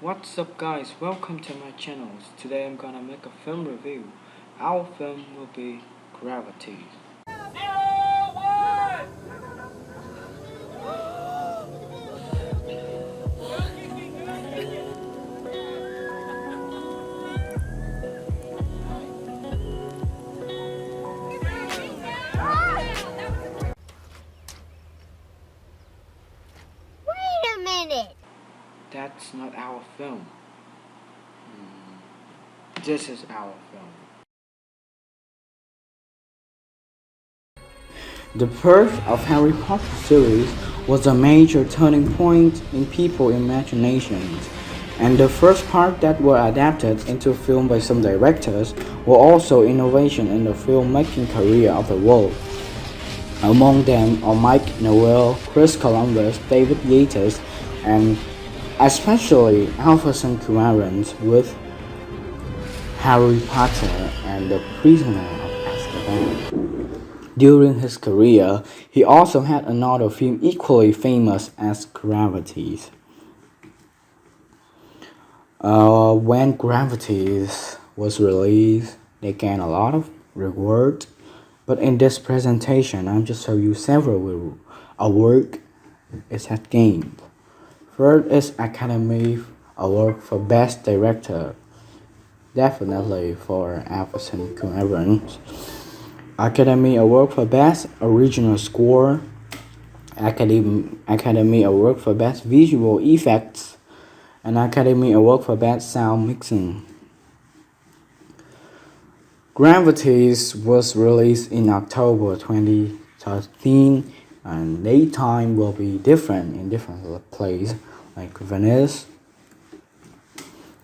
What's up guys, welcome to my channel. Today I'm gonna make a film review. Our film will be Gravity. Wait a minute. That's not our film. This is our film. The birth of Harry Potter series was a major turning point in people's imaginations, and the first part that were adapted into film by some directors were also innovation in the filmmaking career of the world. Among them are Mike Nowell, Chris Columbus, David Yates, and especially Alfonso Cuarón with Harry Potter and the Prisoner of Azkaban. During his career, he also had another film equally famous as Gravity. When Gravity was released, they gained a lot of reward. But in this presentation, I'm just show you several awards it has gained. First is Academy Award for Best Director, definitely for Alfonso Cuarón. Academy Award for Best Original Score, Academy Award for Best Visual Effects, and Academy Award for Best Sound Mixing. Gravity was released in October 2013, and daytime will be different in different places like Venice,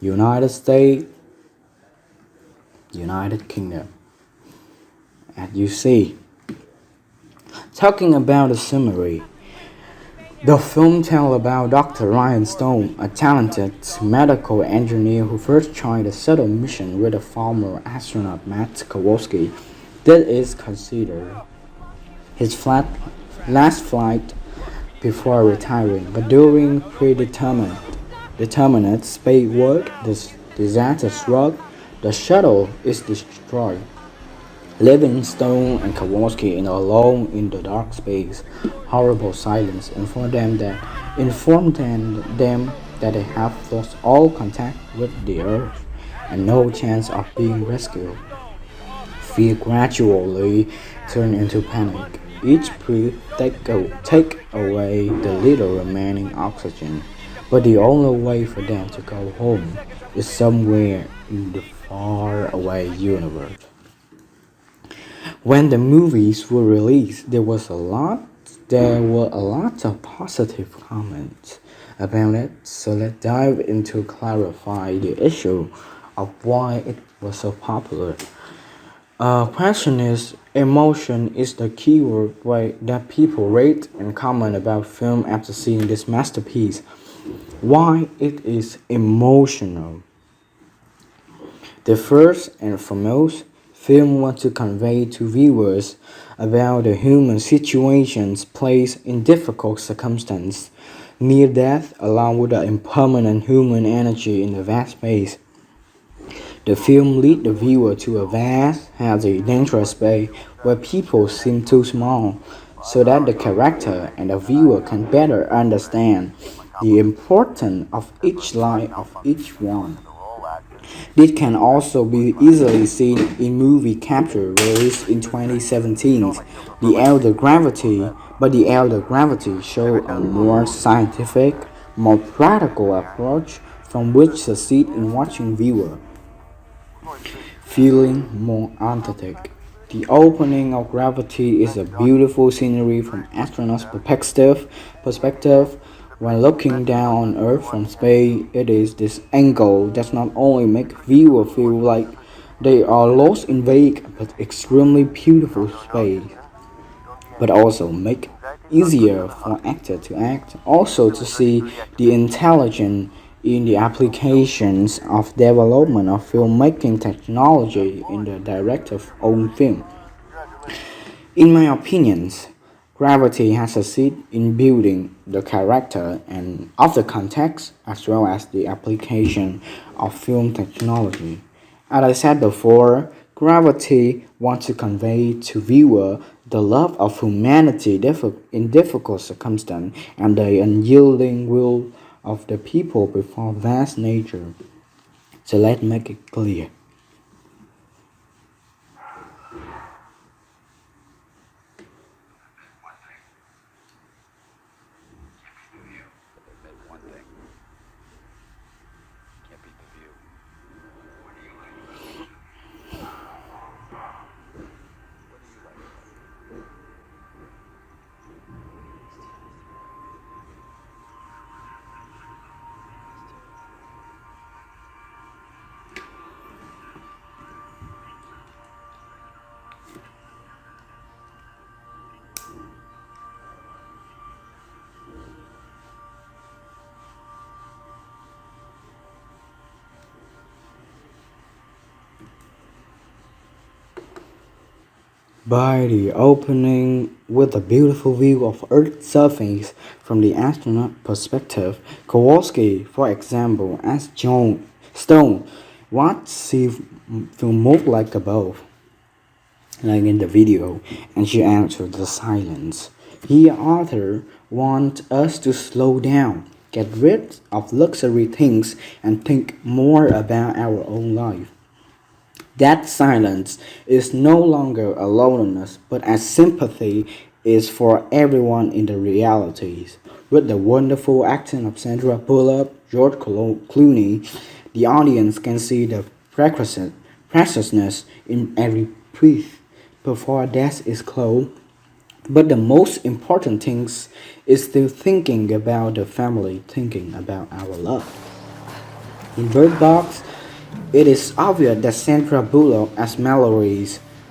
United States, United Kingdom. As you see, talking about the summary, the film tells about Dr. Ryan Stone, a talented medical engineer who first joined a shuttle mission with a former astronaut Matt Kowalski. This is considered his last flight before retiring, but during predetermined space work, the disaster struck, the shuttle is destroyed, leaving Stone and Kowalski alone in the dark space. Horrible silence informed them that they have lost all contact with the Earth and no chance of being rescued. Fear gradually turned into panic. Each breath take away the little remaining oxygen, but the only way for them to go home is somewhere in the far away universe. When the movies were released, there were a lot of positive comments about it, so let's dive into clarify the issue of why it was so popular. Question is, emotion is the keyword way that people rate and comment about film after seeing this masterpiece. Why it is emotional? The first and foremost, film wants to convey to viewers about the human situations placed in difficult circumstances, near death, along with the impermanent human energy in the vast space. The film leads the viewer to a vast, hazy, dangerous space where people seem too small, so that the character and the viewer can better understand the importance of each life of each one. This can also be easily seen in movie Capture, released in 2017. The Elder Gravity showed a more scientific, more practical approach from which succeed in watching viewer feeling more authentic. The opening of Gravity is a beautiful scenery from astronauts' perspective. When looking down on Earth from space, it is this angle that not only makes viewers feel like they are lost in vague but extremely beautiful space, but also make easier for actors to act, also to see the intelligence in the applications of development of filmmaking technology in the director's own film. In my opinions, Gravity has succeeded in building the character and of the context as well as the application of film technology. As I said before, Gravity wants to convey to viewer the love of humanity in difficult circumstances and the unyielding will of the people before vast nature. So let's make it clear. By the opening with a beautiful view of Earth's surface from the astronaut perspective, Kowalski, for example, asked John Stone, "What's he feel more like above?" Like in the video, and she answered the silence. He, Arthur, wants us to slow down, get rid of luxury things, and think more about our own life. That silence is no longer a loneliness, but a sympathy is for everyone in the realities. With the wonderful acting of Sandra Bullock, Clooney, the audience can see the preciousness in every breath before death is close. But the most important thing is still thinking about the family, thinking about our love. In Bird Box, it is obvious that Sandra Bullock as Mallory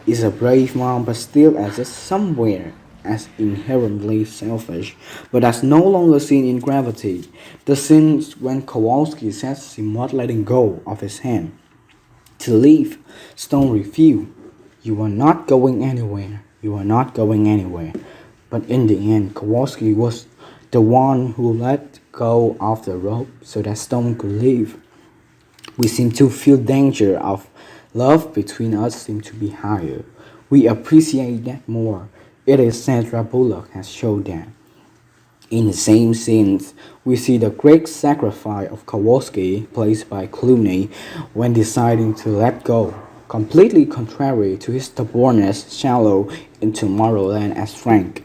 is a brave mom but still exists somewhere as inherently selfish, but that's no longer seen in Gravity. The scene when Kowalski says he must letting go of his hand. To leave, Stone refused. "You are not going anywhere. You are not going anywhere." But in the end, Kowalski was the one who let go of the rope so that Stone could leave. We seem to feel danger of love between us seem to be higher. We appreciate that more. It is Sandra Bullock has shown that. In the same scenes, we see the great sacrifice of Kowalski, played by Clooney, when deciding to let go, completely contrary to his stubbornness, shallow in Tomorrowland as Frank.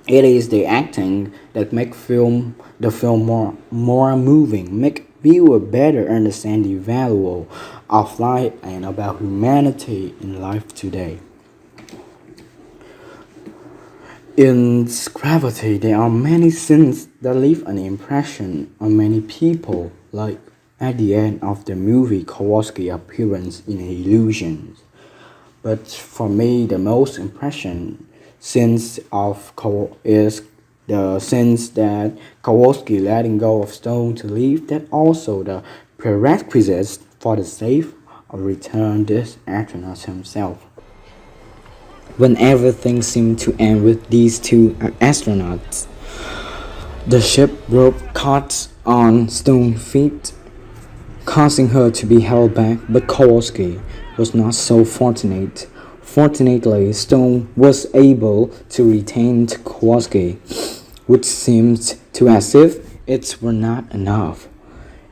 It is the acting that make the film more moving, make viewer better understand the value of life and about humanity in life today. In Gravity, there are many scenes that leave an impression on many people, like at the end of the movie Kowalski appearance in Illusions. But for me, the most impression sense of is the sense that Kowalski letting go of Stone to leave, that also the prerequisites for the safe or return this astronaut himself. When everything seemed to end with these two astronauts, the ship broke caught on Stone's feet, causing her to be held back, but Kowalski was not so fortunate. Fortunately, Stone was able to retain Kowalski, which seemed to as if it were not enough.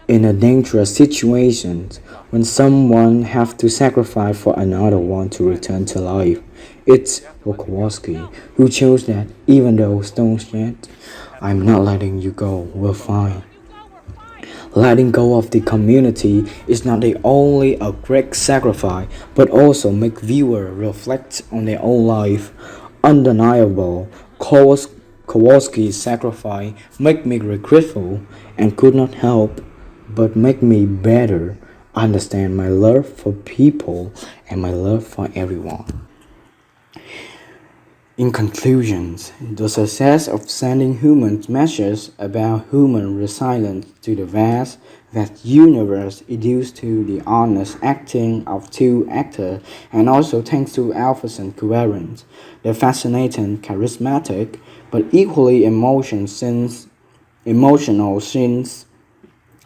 In a dangerous situation, when someone have to sacrifice for another one to return to life, it's Kowalski who chose that even though Stone said, "I'm not letting you go, we're fine." Letting go of the community is not only a great sacrifice, but also make viewers reflect on their own life. Undeniable, Kowalski's sacrifice make me regretful and could not help but make me better understand my love for people and my love for everyone. In conclusion, the success of sending human messages about human resilience to the vast universe is due to the honest acting of two actors and also thanks to Alphason Coherent, the fascinating, charismatic, but equally emotional scenes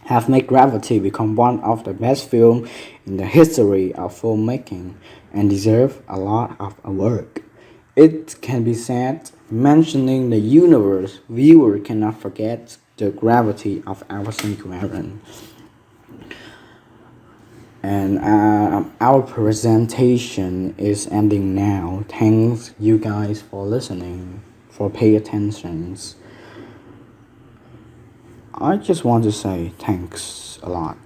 have made Gravity become one of the best films in the history of filmmaking and deserve a lot of work. It can be said, mentioning the universe, viewer cannot forget the gravity of our Coherent. And our presentation is ending now. Thanks you guys for listening, for pay attention. I just want to say thanks a lot.